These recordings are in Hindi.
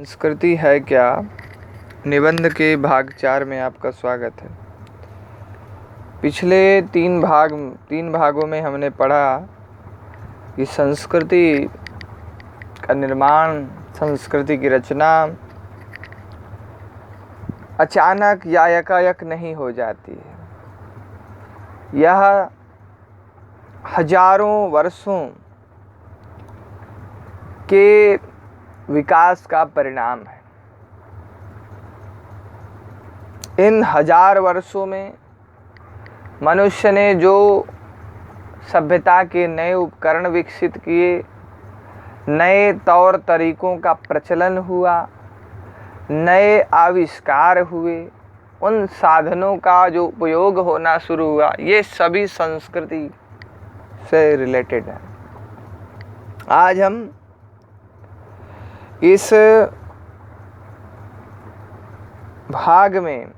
संस्कृति है क्या निबंध के भाग 4 में आपका स्वागत है। पिछले तीन भागों में हमने पढ़ा कि संस्कृति का निर्माण, संस्कृति की रचना अचानक या एकाएक नहीं हो जाती है। यह हजारों वर्षों के विकास का परिणाम है। इन हजार वर्षों में मनुष्य ने जो सभ्यता के नए उपकरण विकसित किए, नए तौर तरीकों का प्रचलन हुआ, नए आविष्कार हुए, उन साधनों का जो उपयोग होना शुरू हुआ, ये सभी संस्कृति से रिलेटेड है। आज हम इस भाग में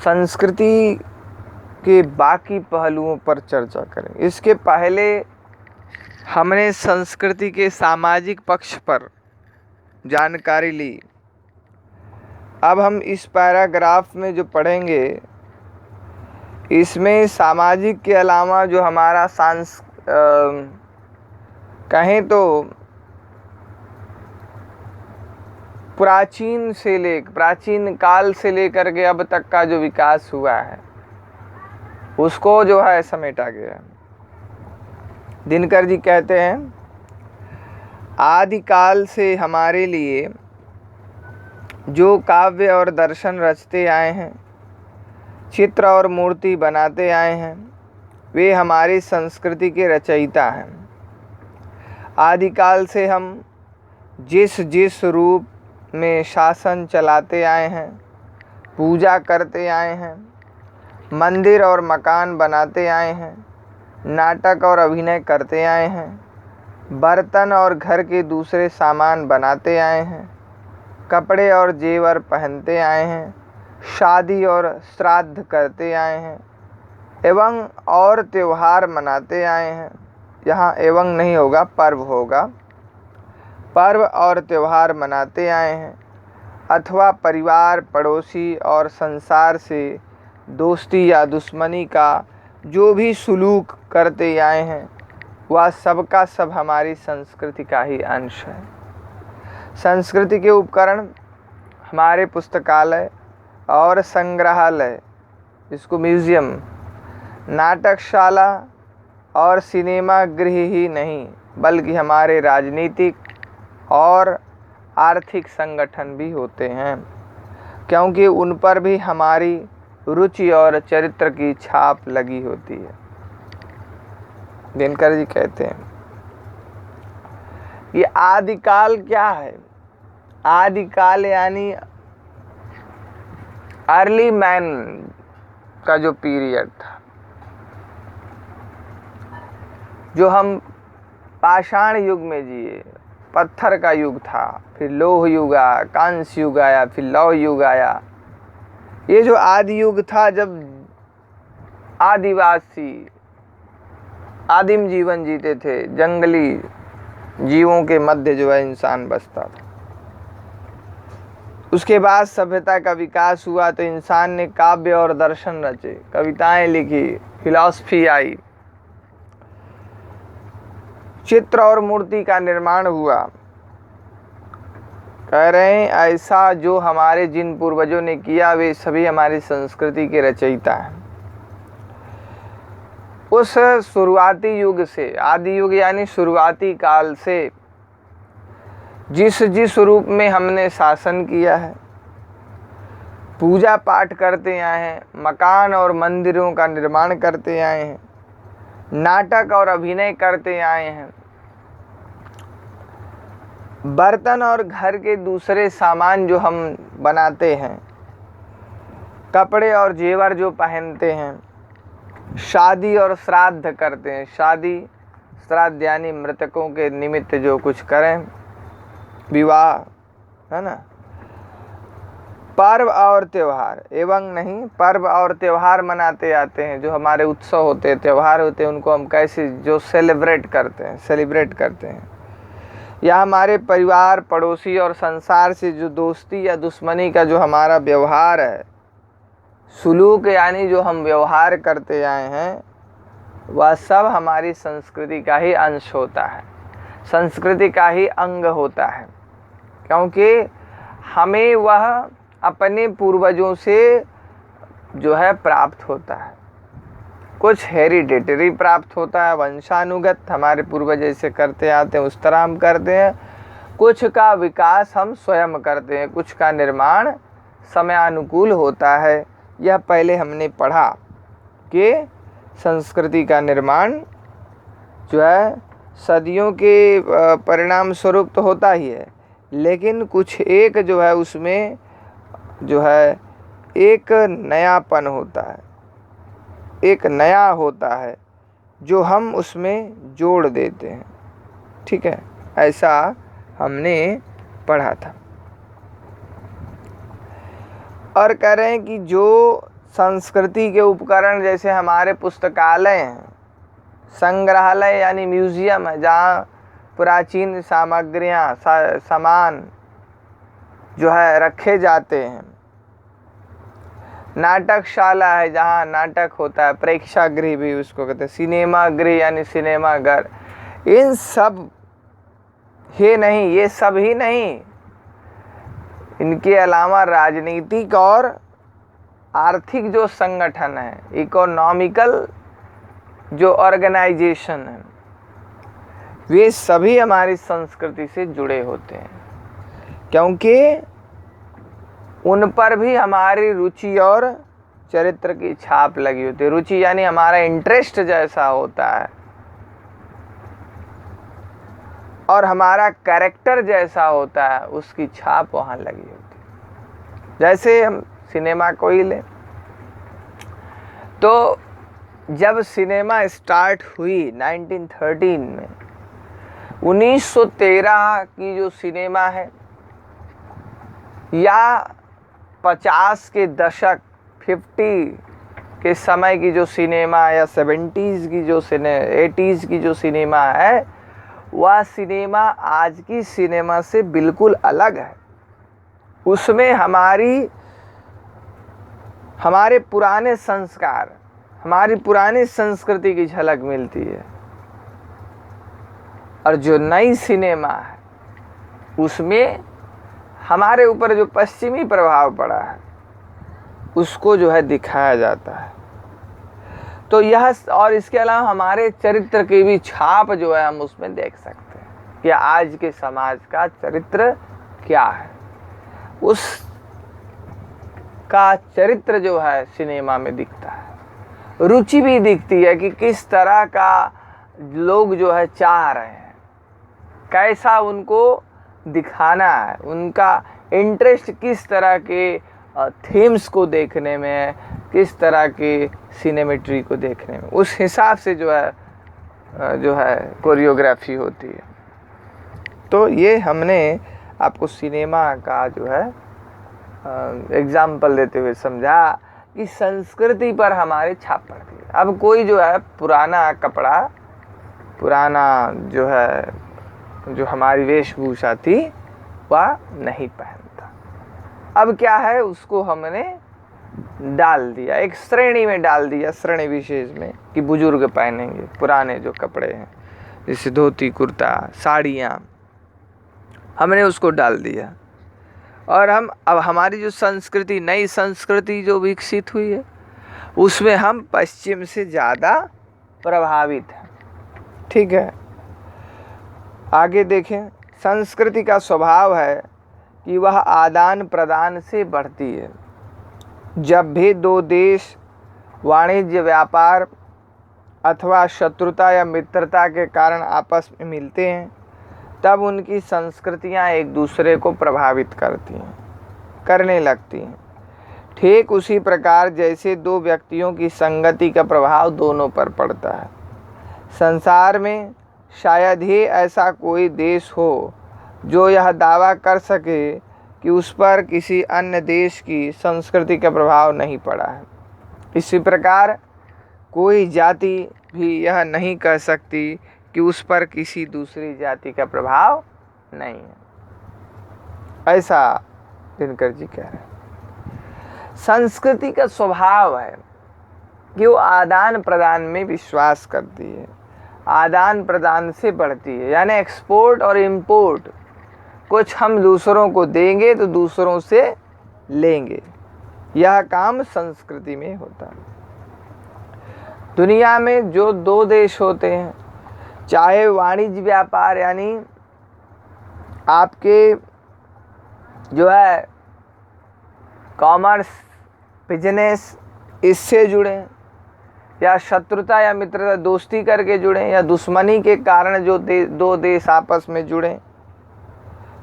संस्कृति के बाकी पहलुओं पर चर्चा करें। इसके पहले हमने संस्कृति के सामाजिक पक्ष पर जानकारी ली। अब हम इस पैराग्राफ में जो पढ़ेंगे, इसमें सामाजिक के अलावा जो हमारा कहें तो प्राचीन काल से लेकर के अब तक का जो विकास हुआ है, उसको जो है समेटा गया। दिनकर जी कहते हैं, आदिकाल से हमारे लिए जो काव्य और दर्शन रचते आए हैं, चित्र और मूर्ति बनाते आए हैं, वे हमारी संस्कृति के रचयिता हैं। आदिकाल से हम जिस रूप में शासन चलाते आए हैं, पूजा करते आए हैं, मंदिर और मकान बनाते आए हैं, नाटक और अभिनय करते आए हैं, बर्तन और घर के दूसरे सामान बनाते आए हैं, कपड़े और जेवर पहनते आए हैं, शादी और श्राद्ध करते आए हैं, एवं और त्योहार मनाते आए हैं। यहाँ एवं नहीं होगा, पर्व होगा। पर्व और त्योहार मनाते आए हैं, अथवा परिवार, पड़ोसी और संसार से दोस्ती या दुश्मनी का जो भी सुलूक करते आए हैं, वह सबका सब हमारी संस्कृति का ही अंश है। संस्कृति के उपकरण हमारे पुस्तकालय और संग्रहालय, इसको म्यूज़ियम, नाटकशाला और सिनेमा गृह ही नहीं, बल्कि हमारे राजनीतिक और आर्थिक संगठन भी होते हैं, क्योंकि उन पर भी हमारी रुचि और चरित्र की छाप लगी होती है। दिनकर जी कहते हैं, ये आदिकाल क्या है? आदिकाल यानी अर्ली मैन का जो पीरियड था, जो हम पाषाण युग में जिए, पत्थर का युग था, फिर लोह युग आया, कांस्य युग आया, फिर लौह युग आया। ये जो आदि युग था, जब आदिवासी आदिम जीवन जीते थे, जंगली जीवों के मध्य जो है इंसान बसता था। उसके बाद सभ्यता का विकास हुआ तो इंसान ने काव्य और दर्शन रचे, कविताएं लिखी, फिलॉसफी आई, चित्र और मूर्ति का निर्माण हुआ। कह रहे हैं, ऐसा जो हमारे जिन पूर्वजों ने किया, वे सभी हमारी संस्कृति के रचयिता हैं। उस शुरुआती युग से, आदि युग यानी शुरुआती काल से, जिस रूप में हमने शासन किया है, पूजा पाठ करते आए हैं, मकान और मंदिरों का निर्माण करते आए हैं, नाटक और अभिनय करते आए हैं, बर्तन और घर के दूसरे सामान जो हम बनाते हैं, कपड़े और जेवर जो पहनते हैं, शादी और श्राद्ध करते हैं। शादी, श्राद्ध यानी मृतकों के निमित्त जो कुछ करें, विवाह, है ना। पर्व और त्यौहार, एवं नहीं, पर्व और त्यौहार मनाते आते हैं। जो हमारे उत्सव होते हैं, त्यौहार होते हैं, उनको हम कैसे जो सेलिब्रेट करते हैं। या हमारे परिवार, पड़ोसी और संसार से जो दोस्ती या दुश्मनी का जो हमारा व्यवहार है, सुलूक यानी जो हम व्यवहार करते आए हैं, वह सब हमारी संस्कृति का ही अंश होता है, संस्कृति का ही अंग होता है। क्योंकि हमें वह अपने पूर्वजों से जो है प्राप्त होता है। कुछ हेरिडेटरी प्राप्त होता है, वंशानुगत, हमारे पूर्वज जैसे करते आते हैं उस तरह हम करते हैं। कुछ का विकास हम स्वयं करते हैं, कुछ का निर्माण समयानुकूल होता है। यह पहले हमने पढ़ा कि संस्कृति का निर्माण जो है सदियों के परिणाम स्वरूप तो होता ही है, लेकिन कुछ एक जो है उसमें जो है एक नयापन होता है, एक नया होता है जो हम उसमें जोड़ देते हैं। ठीक है, ऐसा हमने पढ़ा था। और कह रहे हैं कि जो संस्कृति के उपकरण जैसे हमारे पुस्तकालय हैं, संग्रहालय यानी म्यूज़ियम है, जहाँ प्राचीन सामग्रियाँ सामान जो है रखे जाते हैं, नाटकशाला है जहाँ नाटक होता है, प्रेक्षागृह भी उसको कहते हैं, सिनेमा गृह यानी सिनेमा घर, इन सब ही नहीं, ये सब ही नहीं, इनके अलावा राजनीतिक और आर्थिक जो संगठन है, इकोनॉमिकल जो ऑर्गेनाइजेशन है, वे सभी हमारी संस्कृति से जुड़े होते हैं, क्योंकि उन पर भी हमारी रुचि और चरित्र की छाप लगी होती है। रुचि यानी हमारा इंटरेस्ट जैसा होता है और हमारा कैरेक्टर जैसा होता है, उसकी छाप वहाँ लगी होती है। जैसे हम सिनेमा को ही लें, तो जब सिनेमा स्टार्ट हुई 1913 में, 1913 की जो सिनेमा है या 50 के दशक 50 के समय की जो सिनेमा या 70s की जो 80s की जो सिनेमा है, वह सिनेमा आज की सिनेमा से बिल्कुल अलग है। उसमें हमारे पुराने संस्कार, हमारी पुरानी संस्कृति की झलक मिलती है। और जो नई सिनेमा है उसमें हमारे ऊपर जो पश्चिमी प्रभाव पड़ा है उसको जो है दिखाया जाता है। तो यह, और इसके अलावा हमारे चरित्र की भी छाप जो है हम उसमें देख सकते हैं कि आज के समाज का चरित्र क्या है। उस का चरित्र जो है सिनेमा में दिखता है। रुचि भी दिखती है कि किस तरह का लोग जो है चाह रहे हैं, कैसा उनको दिखाना है, उनका इंटरेस्ट किस तरह के थीम्स को देखने में है, किस तरह के सिनेमेट्री को देखने में, उस हिसाब से जो है कोरियोग्राफी होती है। तो ये हमने आपको सिनेमा का जो है एग्जाम्पल देते हुए समझा कि संस्कृति पर हमारे छाप पड़ती है। अब कोई जो है पुराना कपड़ा, पुराना जो है जो हमारी वेशभूषा थी वह नहीं पहनता। अब क्या है, उसको हमने डाल दिया, एक श्रेणी में डाल दिया, श्रेणी विशेष में, कि बुजुर्ग पहनेंगे पुराने जो कपड़े हैं, जैसे धोती, कुर्ता, साड़ियाँ, हमने उसको डाल दिया। और अब हमारी जो संस्कृति, नई संस्कृति जो विकसित हुई है, उसमें हम पश्चिम से ज़्यादा प्रभावित हैं। ठीक है, आगे देखें। संस्कृति का स्वभाव है कि वह आदान प्रदान से बढ़ती है। जब भी दो देश वाणिज्य, व्यापार अथवा शत्रुता या मित्रता के कारण आपस में मिलते हैं, तब उनकी संस्कृतियां एक दूसरे को प्रभावित करने लगती हैं। ठीक उसी प्रकार जैसे दो व्यक्तियों की संगति का प्रभाव दोनों पर पड़ता है। संसार में शायद ही ऐसा कोई देश हो जो यह दावा कर सके कि उस पर किसी अन्य देश की संस्कृति का प्रभाव नहीं पड़ा है। इसी प्रकार कोई जाति भी यह नहीं कह सकती कि उस पर किसी दूसरी जाति का प्रभाव नहीं है, ऐसा दिनकर जी कह रहे हैं। संस्कृति का स्वभाव है कि वो आदान प्रदान में विश्वास करती है, आदान प्रदान से बढ़ती है, यानी एक्सपोर्ट और इंपोर्ट। कुछ हम दूसरों को देंगे तो दूसरों से लेंगे, यह काम संस्कृति में होता है। दुनिया में जो दो देश होते हैं, चाहे वाणिज्य व्यापार यानी आपके जो है कॉमर्स बिजनेस इससे जुड़े, या शत्रुता या मित्रता दोस्ती करके जुड़े, या दुश्मनी के कारण जो दो देश आपस में जुड़े,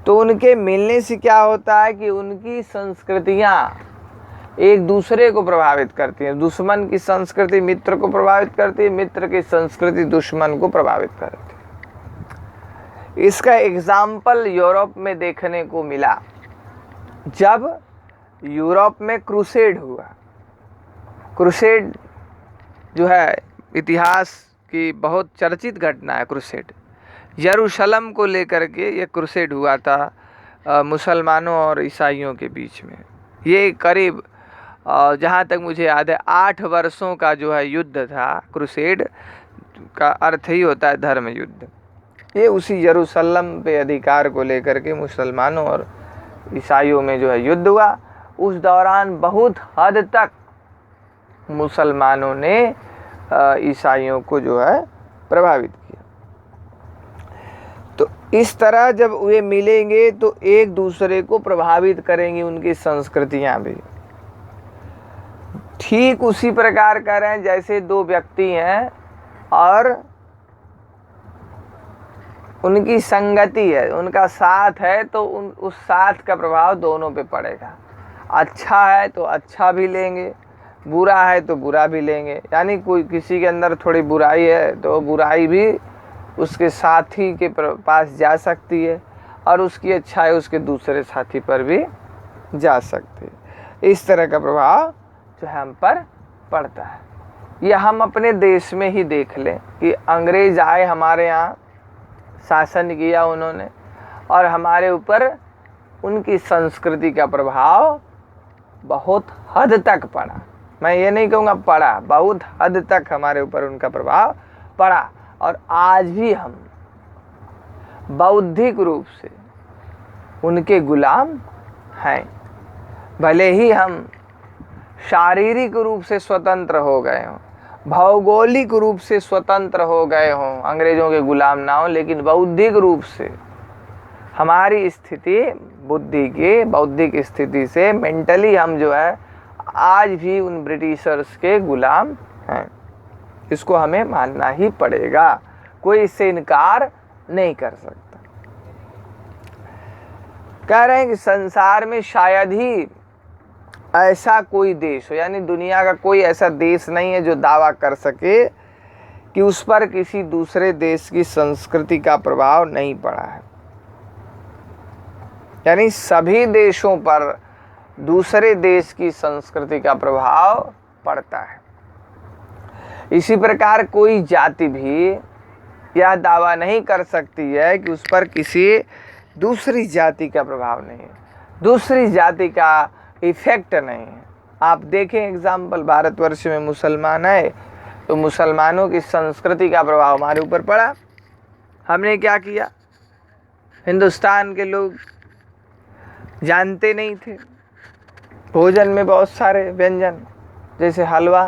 तो उनके मिलने से क्या होता है कि उनकी संस्कृतियाँ एक दूसरे को प्रभावित करती हैं। दुश्मन की संस्कृति मित्र को प्रभावित करती है, मित्र की संस्कृति दुश्मन को प्रभावित करती है। इसका एग्जाम्पल यूरोप में देखने को मिला। जब यूरोप में क्रूसेड हुआ, क्रूसेड जो है इतिहास की बहुत चर्चित घटना है। क्रूसेड यरूशलेम को लेकर के ये क्रूसेड हुआ था मुसलमानों और ईसाइयों के बीच में। ये करीब जहाँ तक मुझे याद है 8 वर्षों का जो है युद्ध था। क्रूसेड का अर्थ ही होता है धर्म युद्ध। ये उसी यरूशलेम पे अधिकार को लेकर के मुसलमानों और ईसाइयों में जो है युद्ध हुआ। उस दौरान बहुत हद तक मुसलमानों ने ईसाइयों को जो है प्रभावित किया। तो इस तरह जब वे मिलेंगे तो एक दूसरे को प्रभावित करेंगी उनकी संस्कृतियां भी। ठीक उसी प्रकार कर रहे हैं जैसे दो व्यक्ति हैं और उनकी संगति है, उनका साथ है, तो उस साथ का प्रभाव दोनों पे पड़ेगा। अच्छा है तो अच्छा भी लेंगे, बुरा है तो बुरा भी लेंगे। यानी कोई किसी के अंदर थोड़ी बुराई है तो बुराई भी उसके साथी के पास जा सकती है, और उसकी अच्छाई उसके दूसरे साथी पर भी जा सकती है। इस तरह का प्रभाव जो है हम पर पड़ता है। यह हम अपने देश में ही देख लें कि अंग्रेज आए, हमारे यहाँ शासन किया उन्होंने, और हमारे ऊपर उनकी संस्कृति का प्रभाव बहुत हद तक पड़ा। मैं ये नहीं कहूँगा पड़ा, बहुत हद तक हमारे ऊपर उनका प्रभाव पड़ा। और आज भी हम बौद्धिक रूप से उनके गुलाम हैं। भले ही हम शारीरिक रूप से स्वतंत्र हो गए हों, भौगोलिक रूप से स्वतंत्र हो गए हों, अंग्रेजों के गुलाम ना हो, लेकिन बौद्धिक रूप से हमारी स्थिति, बुद्धि की बौद्धिक स्थिति से मेंटली हम जो है आज भी उन ब्रिटिशर्स के गुलाम हैं। इसको हमें मानना ही पड़ेगा, कोई इससे इनकार नहीं कर सकता। कह रहे हैं कि संसार में शायद ही ऐसा कोई देश हो, यानी दुनिया का कोई ऐसा देश नहीं है जो दावा कर सके कि उस पर किसी दूसरे देश की संस्कृति का प्रभाव नहीं पड़ा है। यानी सभी देशों पर दूसरे देश की संस्कृति का प्रभाव पड़ता है। इसी प्रकार कोई जाति भी यह दावा नहीं कर सकती है कि उस पर किसी दूसरी जाति का प्रभाव नहीं है, दूसरी जाति का इफेक्ट नहीं है। आप देखें एग्जाम्पल, भारतवर्ष में मुसलमान है तो मुसलमानों की संस्कृति का प्रभाव हमारे ऊपर पड़ा। हमने क्या किया, हिंदुस्तान के लोग जानते नहीं थे, भोजन में बहुत सारे व्यंजन जैसे हलवा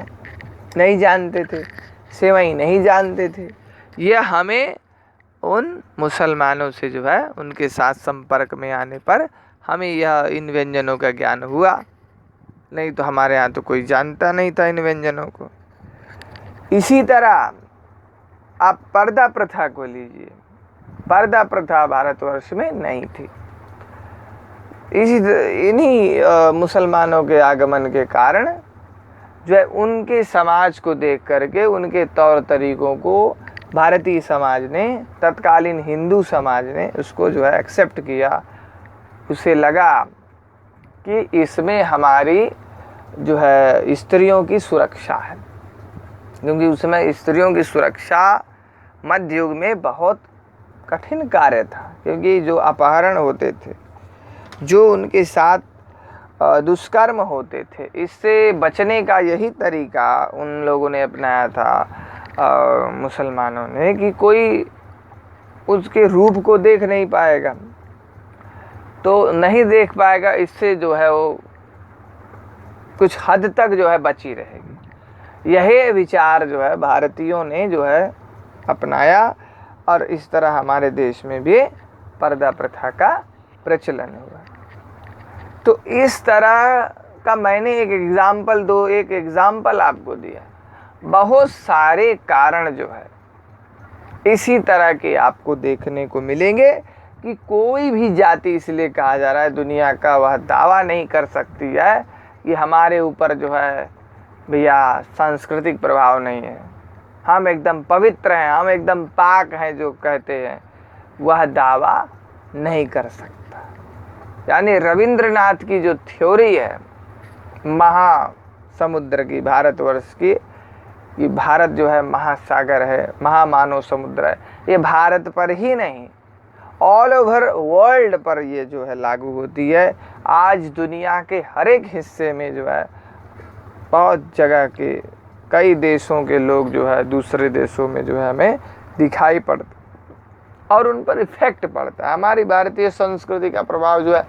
नहीं जानते थे, सेवई नहीं जानते थे। यह हमें उन मुसलमानों से जो है उनके साथ संपर्क में आने पर हमें यह इन व्यंजनों का ज्ञान हुआ, नहीं तो हमारे यहाँ तो कोई जानता नहीं था इन व्यंजनों को। इसी तरह आप पर्दा प्रथा को लीजिए, पर्दा प्रथा भारतवर्ष में नहीं थी। इन्हीं मुसलमानों के आगमन के कारण जो है उनके समाज को देख करके, उनके तौर तरीकों को भारतीय समाज ने, तत्कालीन हिंदू समाज ने उसको जो है एक्सेप्ट किया। उसे लगा कि इसमें हमारी जो है स्त्रियों की सुरक्षा है, क्योंकि उसमें स्त्रियों की सुरक्षा मध्य युग में बहुत कठिन कार्य था, क्योंकि जो अपहरण होते थे, जो उनके साथ दुष्कर्म होते थे, इससे बचने का यही तरीका उन लोगों ने अपनाया था मुसलमानों ने, कि कोई उसके रूप को देख नहीं पाएगा, तो नहीं देख पाएगा, इससे जो है वो कुछ हद तक जो है बची रहेगी। यही विचार जो है भारतीयों ने जो है अपनाया, और इस तरह हमारे देश में भी पर्दा प्रथा का प्रचलन हुआ। तो इस तरह का मैंने एक एग्जाम्पल आपको दिया। बहुत सारे कारण जो है इसी तरह के आपको देखने को मिलेंगे, कि कोई भी जाति, इसलिए कहा जा रहा है दुनिया का, वह दावा नहीं कर सकती है कि हमारे ऊपर जो है भैया सांस्कृतिक प्रभाव नहीं है, हम एकदम पवित्र हैं, हम एकदम पाक हैं, जो कहते हैं, वह दावा नहीं कर सकता। यानी रविंद्रनाथ की जो थ्योरी है महासमुद्र की, भारतवर्ष की, ये भारत जो है महासागर है, महामानव समुद्र है, ये भारत पर ही नहीं, ऑल ओवर वर्ल्ड पर ये जो है लागू होती है। आज दुनिया के हर एक हिस्से में जो है बहुत जगह के कई देशों के लोग जो है दूसरे देशों में जो है हमें दिखाई पड़ते, और उन पर इफेक्ट पड़ता है। हमारी भारतीय संस्कृति का प्रभाव जो है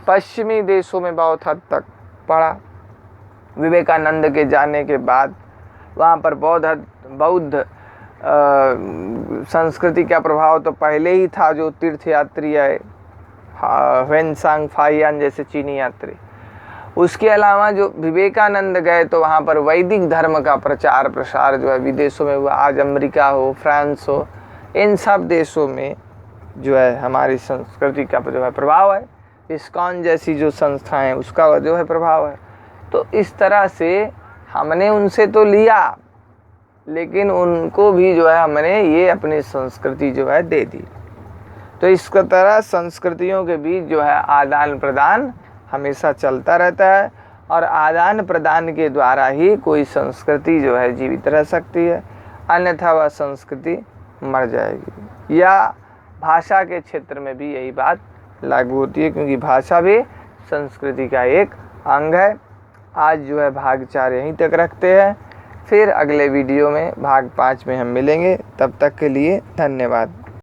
पश्चिमी देशों में बहुत हद तक पड़ा। विवेकानंद के जाने के बाद वहाँ पर बौद्ध संस्कृति का प्रभाव तो पहले ही था, जो तीर्थयात्री आए, ह्वेनसांग फाहियान जैसे चीनी यात्री। उसके अलावा जो विवेकानंद गए तो वहाँ पर वैदिक धर्म का प्रचार प्रसार जो है विदेशों में हुआ। आज अमेरिका हो, फ्रांस हो, इन सब देशों में जो है हमारी संस्कृति का जो है प्रभाव है। इस्कॉन जैसी जो संस्थाएं, उसका जो है प्रभाव है। तो इस तरह से हमने उनसे तो लिया, लेकिन उनको भी जो है हमने ये अपनी संस्कृति जो है दे दी। तो इस तरह संस्कृतियों के बीच जो है आदान प्रदान हमेशा चलता रहता है, और आदान प्रदान के द्वारा ही कोई संस्कृति जो है जीवित रह सकती है, अन्यथा वह संस्कृति मर जाएगी। या भाषा के क्षेत्र में भी यही बात लागू होती है, क्योंकि भाषा भी संस्कृति का एक अंग है। आज जो है भाग 4 यहीं तक रखते हैं, फिर अगले वीडियो में भाग 5 में हम मिलेंगे। तब तक के लिए धन्यवाद।